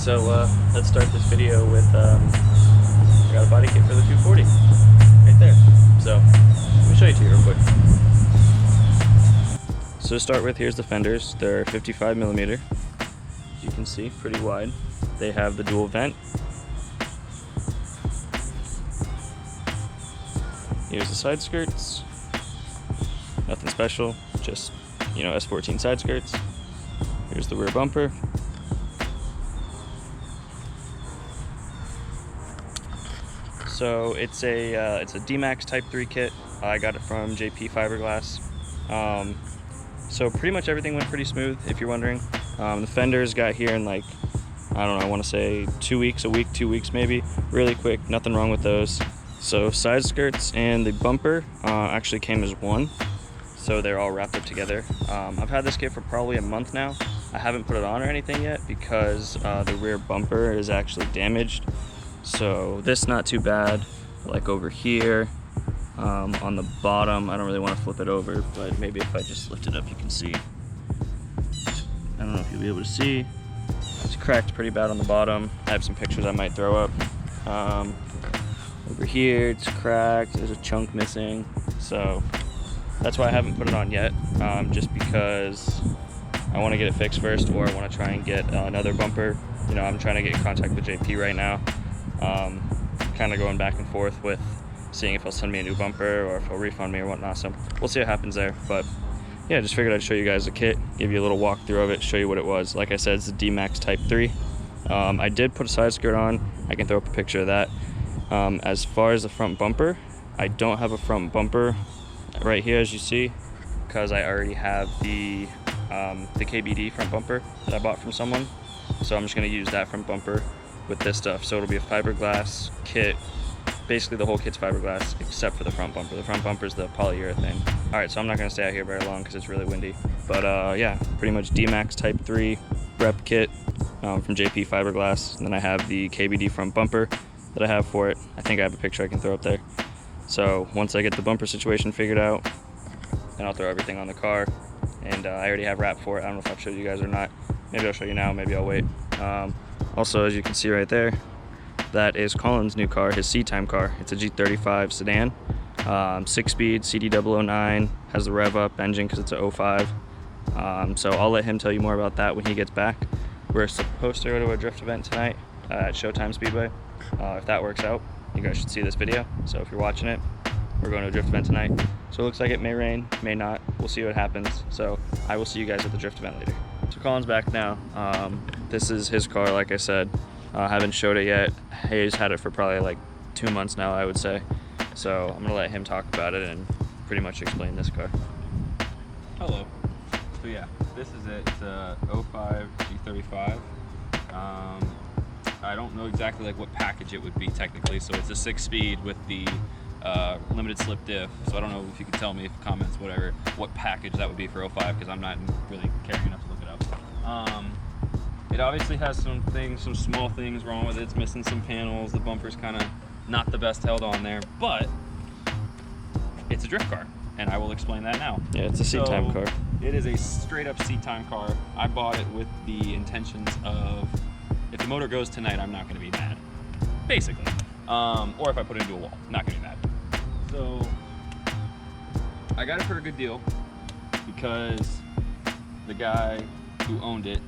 so let's start this video with, I got a body kit for the 240 right there. So let me show you real quick. So to start with, here's the fenders. They're 55 millimeter. As you can see, pretty wide. They have the dual vent. Here's the side skirts. Nothing special, just, you know, S14 side skirts. Here's the rear bumper. So it's a D-Max Type 3 kit. I got it from JP Fiberglass. So pretty much everything went pretty smooth, if you're wondering. The fenders got here in like, I don't know, I want to say 2 weeks, a week, 2 weeks maybe. Really quick, nothing wrong with those. So side skirts and the bumper actually came as one. So they're all wrapped up together. I've had this kit for probably a month now. I haven't put it on or anything yet because the rear bumper is actually damaged. So this not too bad. Like over here on the bottom, I don't really want to flip it over, but maybe if I just lift it up you can see. I don't know if you'll be able to see. It's cracked pretty bad on the bottom. I have some pictures I might throw up. Over here it's cracked, there's a chunk missing. So that's why I haven't put it on yet, just because I want to get it fixed first, or I want to try and get another bumper. You know, I'm trying to get in contact with JP right now. Kind of going back and forth with seeing if he'll send me a new bumper or if he'll refund me or whatnot. So we'll see what happens there. But yeah, just figured I'd show you guys the kit, give you a little walkthrough of it, show you what it was. Like I said, it's a D-Max Type 3. I did put a side skirt on. I can throw up a picture of that. As far as the front bumper, I don't have a front bumper right here, as you see, because I already have the KBD front bumper that I bought from someone. So I'm just going to use that front bumper with this stuff. So it'll be a fiberglass kit. Basically the whole kit's fiberglass except for the front bumper. The front bumper is the polyurethane. Alright, so I'm not going to stay out here very long because it's really windy. But yeah, pretty much D-Max Type 3 rep kit from JP Fiberglass. And then I have the KBD front bumper that I have for it. I think I have a picture I can throw up there. So once I get the bumper situation figured out, then I'll throw everything on the car. And I already have wrap for it. I don't know if I've showed you guys or not. Maybe I'll show you now, maybe I'll wait. Also, as you can see right there, that is Colin's new car, his C-Time car. It's a G35 sedan, 6-speed, CD009, has the rev-up engine because it's a 05. So I'll let him tell you more about that when he gets back. We're supposed to go to a drift event tonight at Showtime Speedway. If that works out, you guys should see this video. So if you're watching it, we're going to a drift event tonight. So it looks like it may rain, may not. We'll see what happens. So I will see you guys at the drift event later. So Colin's back now. This is his car, like I said. I haven't showed it yet. He's had it for probably like 2 months now, I would say. So I'm gonna let him talk about it and pretty much explain this car. Hello. So yeah, this is it. It's a 05 G35. I don't know exactly like what package it would be technically. So it's a 6-speed with the limited slip diff. So I don't know if you can tell me, if comments, whatever, what package that would be for 05, because I'm not really caring enough to look it up. It obviously has some small things wrong with it. It's missing some panels. The bumper's kind of not the best held on there, but it's a drift car, and I will explain that now. Yeah, it's a C-Time car. It is a straight up C-Time car. I bought it with the intentions of, if the motor goes tonight, I'm not going to be mad, basically. Or if I put it into a wall, not going to be mad. So I got it for a good deal because the guy who owned it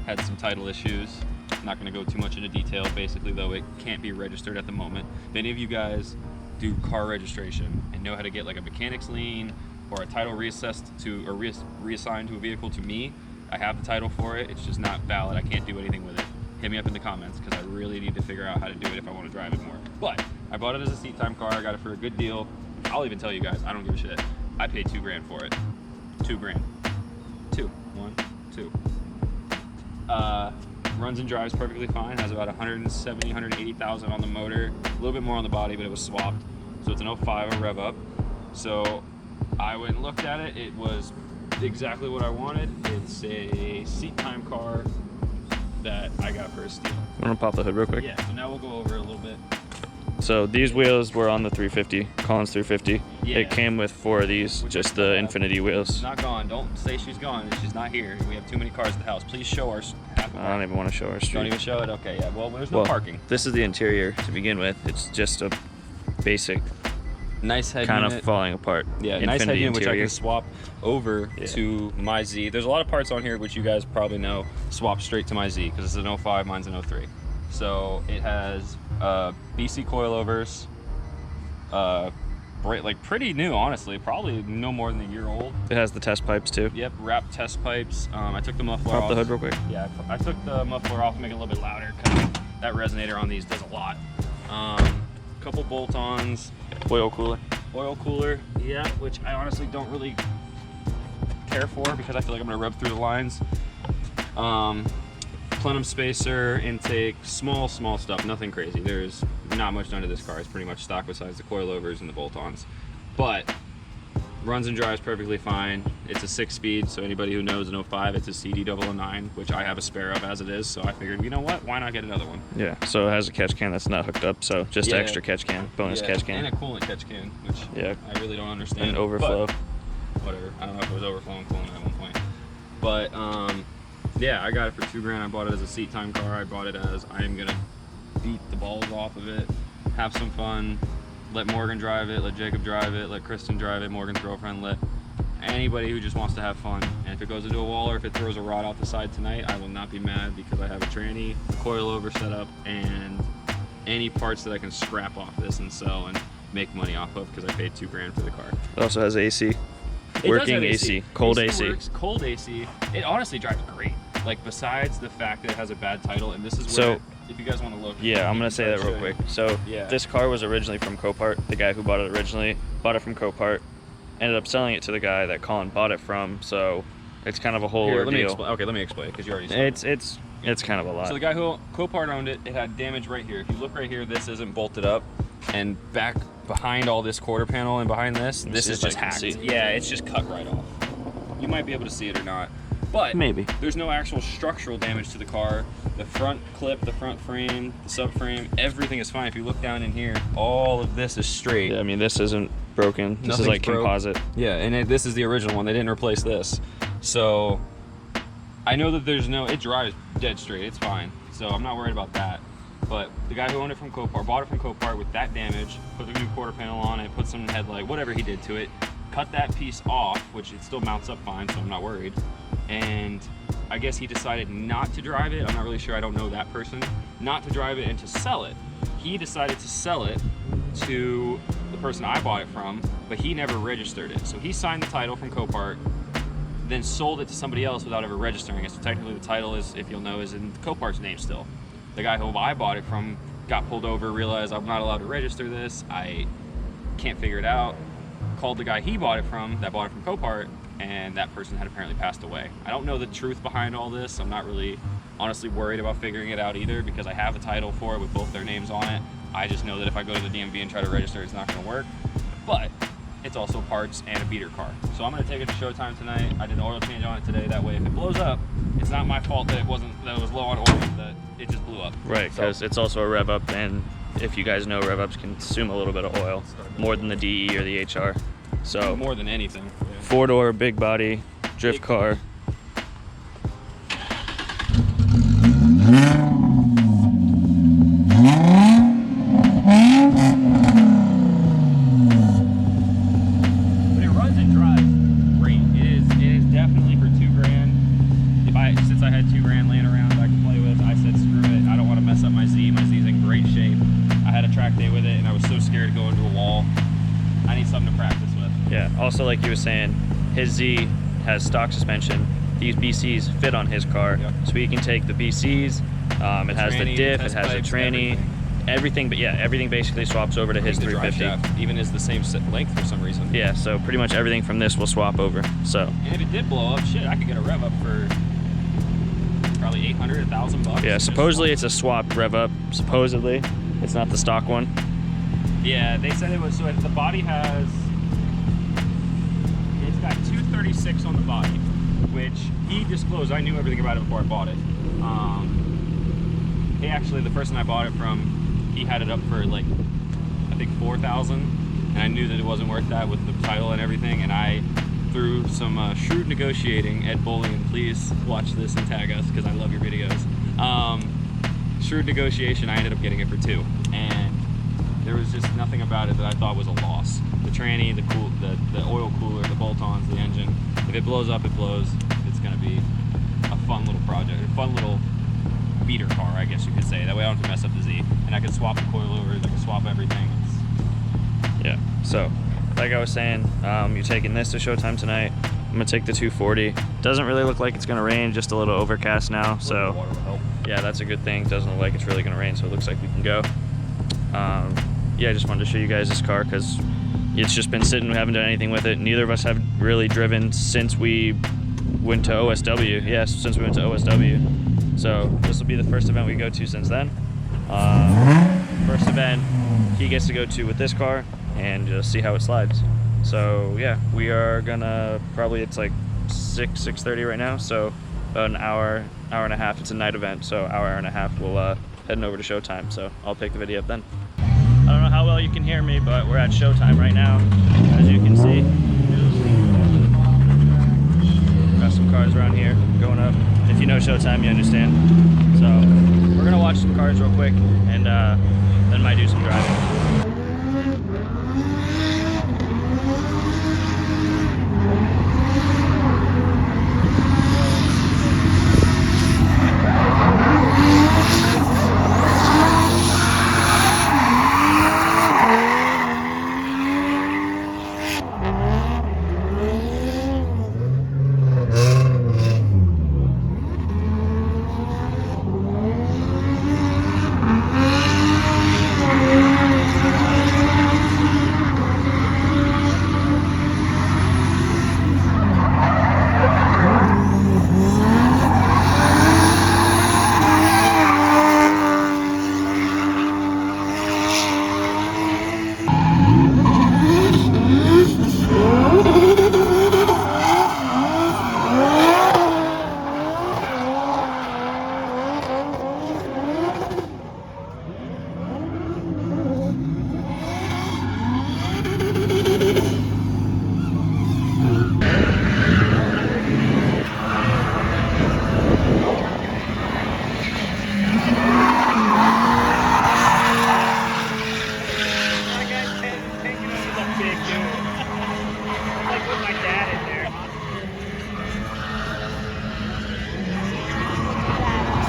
had some title issues. I'm not going to go too much into detail. Basically, though, it can't be registered at the moment. If any of you guys do car registration and know how to get like a mechanic's lien or a title reassessed to, or reassigned to a vehicle to me, I have the title for it. It's just not valid. I can't do anything with it. Hit me up in the comments because I really need to figure out how to do it if I want to drive it more. But I bought it as a C-Time car. I got it for a good deal. I'll even tell you guys, I don't give a shit. I paid $2 grand for it. $2 grand. 2. 1, 2. Runs and drives perfectly fine. Has about 170, 180,000 on the motor. A little bit more on the body, but it was swapped. So it's an 05, a rev up. So I went and looked at it. It was exactly what I wanted. It's a C-Time car that I got for a steal. I'm gonna pop the hood real quick. Yeah, so now we'll go over it a little bit. So these wheels were on the 350, Collins 350. Yeah. It came with 4 of these, just the Infinity wheels. She's not gone. Don't say she's gone. She's not here. We have too many cars at the house. Please show our half of I don't even want to show our street. Don't even show it? Okay, yeah. Well, there's no parking. This is the interior to begin with. It's just a basic, nice head kind unit. of falling apart. Yeah, Infinity nice head unit, which I interior. can swap over to my Z. There's a lot of parts on here which you guys probably know swap straight to my Z because it's an 05, mine's an 03. So it has BC coilovers, like pretty new, honestly, probably no more than a year old. It has the test pipes too. Yep, wrapped test pipes. I took the muffler Pop off. the hood real quick. Yeah, I took the muffler off to make it a little bit louder because that resonator on these does a lot. Couple bolt-ons. Oil cooler. Oil cooler, yeah, which I honestly don't really care for because I feel like I'm gonna rub through the lines. Plenum spacer, intake, small stuff, nothing crazy. There's not much done to this car. It's pretty much stock besides the coilovers and the bolt-ons. But runs and drives perfectly fine. It's a 6-speed, so anybody who knows an 05, it's a CD009, which I have a spare of as it is, so I figured, you know what, why not get another one? Yeah, so it has a catch can that's not hooked up, so just extra catch can, bonus catch can. And a coolant catch can, which I really don't understand. And overflow. Whatever. I don't know if it was overflowing coolant at one point. But yeah, I got it for $2 grand. I bought it as a seat time car. I bought it as I am gonna beat the balls off of it, have some fun, let Morgan drive it, let Jacob drive it, let Kristen drive it, Morgan's girlfriend, let anybody who just wants to have fun. And if it goes into a wall or if it throws a rod out the side tonight, I will not be mad because I have a tranny, a coilover set up, and any parts that I can scrap off this and sell and make money off of because I paid $2 grand for the car. It also has AC. It Working does have AC. Cold AC. Works, cold AC. It honestly drives great. Like, besides the fact that it has a bad title, and this is where, So, if you guys want to look. Yeah, I'm going to say that real quick. So, this car was originally from Copart. The guy who bought it originally bought it from Copart, ended up selling it to the guy that Colin bought it from, so it's kind of a whole ordeal. Let me explain, because you already said It's kind of a lot. So the guy who Copart owned it, it had damage right here. If you look right here, this isn't bolted up, and back behind all this quarter panel and behind this is just hacked. Yeah, it's just cut right off. You might be able to see it or not, but maybe there's no actual structural damage to the car. The front clip, the front frame, the subframe, everything is fine. If you look down in here, all of this is straight. Yeah, I mean, this isn't broken. This is like composite. Yeah, and this is the original one. They didn't replace this. So I know that it drives dead straight. It's fine. So I'm not worried about that. But the guy who owned it from Copart, bought it from Copart with that damage, put the new quarter panel on it, put some headlight, whatever he did to it, cut that piece off, which it still mounts up fine, so I'm not worried. And I guess he decided not to drive it. I'm not really sure, I don't know that person. Not to drive it and to sell it. He decided to sell it to the person I bought it from, but he never registered it. So he signed the title from Copart, then sold it to somebody else without ever registering it. So technically the title is, if you'll know, is in Copart's name still. The guy who I bought it from got pulled over, realized I'm not allowed to register this, I can't figure it out, called the guy he bought it from, that bought it from Copart, and that person had apparently passed away. I don't know the truth behind all this. I'm not really honestly worried about figuring it out either because I have a title for it with both their names on it. I just know that if I go to the DMV and try to register, it's not gonna work. But it's also parts and a beater car. So I'm gonna take it to Showtime tonight. I did an oil change on it today. That way if it blows up, it's not my fault that it was low on oil, that it just blew up. Right, because it's also a rev up, and if you guys know, rev ups consume a little bit of oil, more than the DE or the HR. So more than anything. Yeah. 4-door, big body, drift car. But it runs and drives great. It is definitely for $2 grand. Since I had $2 grand laying around I could play with, I said screw it. I don't want to mess up my Z. My Z's in great shape. I had a track day with it and I was so scared to go into a wall. I need something to practice with. Yeah, also like you were saying, his Z has stock suspension. These BCs fit on his car, so he can take the BCs, it has the diff, it has a tranny, everything, but yeah, everything basically swaps over to his 350. The drive shaft even is the same length for some reason. Yeah, so pretty much everything from this will swap over, so. And if it did blow up, shit, I could get a rev up for probably 800, 1,000 bucks. Yeah, supposedly it's a swap rev up, supposedly. It's not the stock one. Yeah, they said it was, so the body has, it's got 236 on the body, which he disclosed. I knew everything about it before I bought it. He actually, the person I bought it from, he had it up for like think 4,000, and I knew that it wasn't worth that with the title and everything, and I through some shrewd negotiating, Ed Bowling, please watch this and tag us because I love your videos. Shrewd negotiation, I ended up getting it for 2, and there was just nothing about it that I thought was a loss. The tranny, the oil cooler, the bolt-ons, the engine. If it blows up, it blows. It's gonna be a fun little project, a fun little beater car, I guess you could say. That way I don't have to mess up the Z, and I can swap the coilovers, I can swap everything. Yeah. So, like I was saying, you're taking this to Showtime tonight. I'm gonna take the 240. Doesn't really look like it's gonna rain, just a little overcast now. So, yeah, that's a good thing. Doesn't look like it's really gonna rain, so it looks like we can go. Yeah, I just wanted to show you guys this car because it's just been sitting. We haven't done anything with it. Neither of us have really driven since we went to OSW. Yes, since we went to OSW. So this will be the first event we go to since then. First event he gets to go to with this car and just see how it slides. So yeah, we are gonna probably, it's like 6:30 right now. So about an hour and a half. It's a night event, so hour and a half. We'll heading over to Showtime. So I'll pick the video up then. I don't know how well you can hear me, but we're at Showtime right now, as you can see. Got some cars around here going up. If you know Showtime, you understand. So we're gonna watch some cars real quick, and then might do some driving.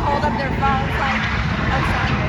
Hold up their phones like outside.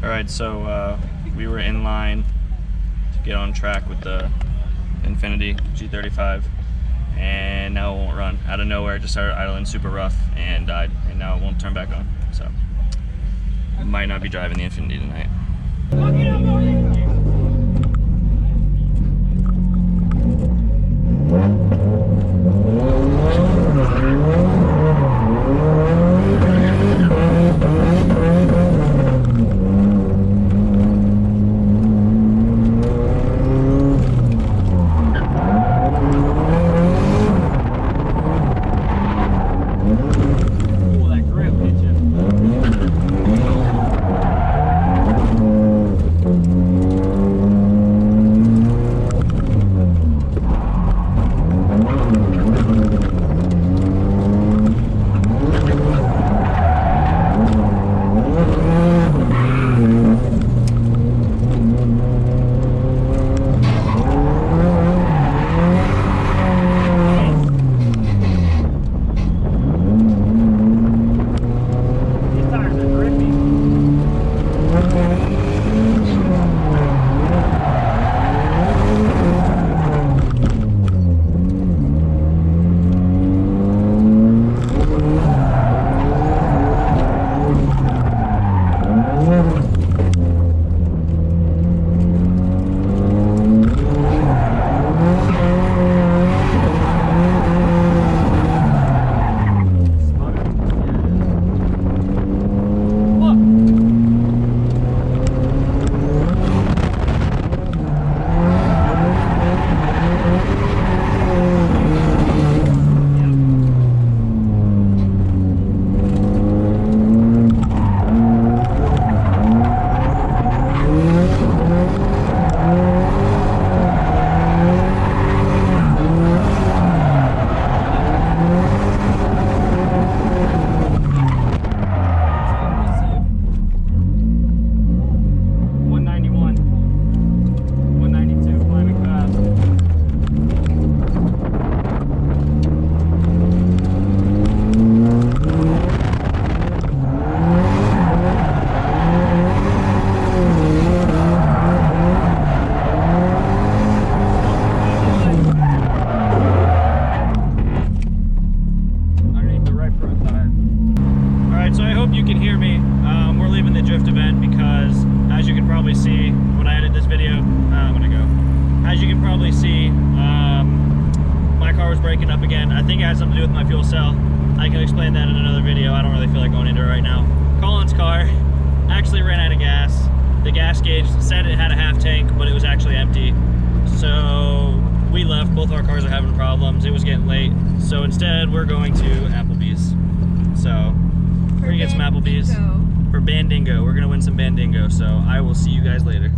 Alright, so we were in line to get on track with the Infiniti G35, and now it won't run. Out of nowhere, it just started idling super rough and died, and now it won't turn back on. So, I might not be driving the Infiniti tonight. as you can probably see, my car was breaking up again. I think it had something to do with my fuel cell. I can explain that in another video. I don't really feel like going into it right now. Colin's car actually ran out of gas. The gas gauge said it had a half tank, but it was actually empty. So we left. Both our cars are having problems. It was getting late. So instead, we're going to Applebee's. So we're gonna get some Applebee's for Bandingo. We're gonna win some Bandingo. So I will see you guys later.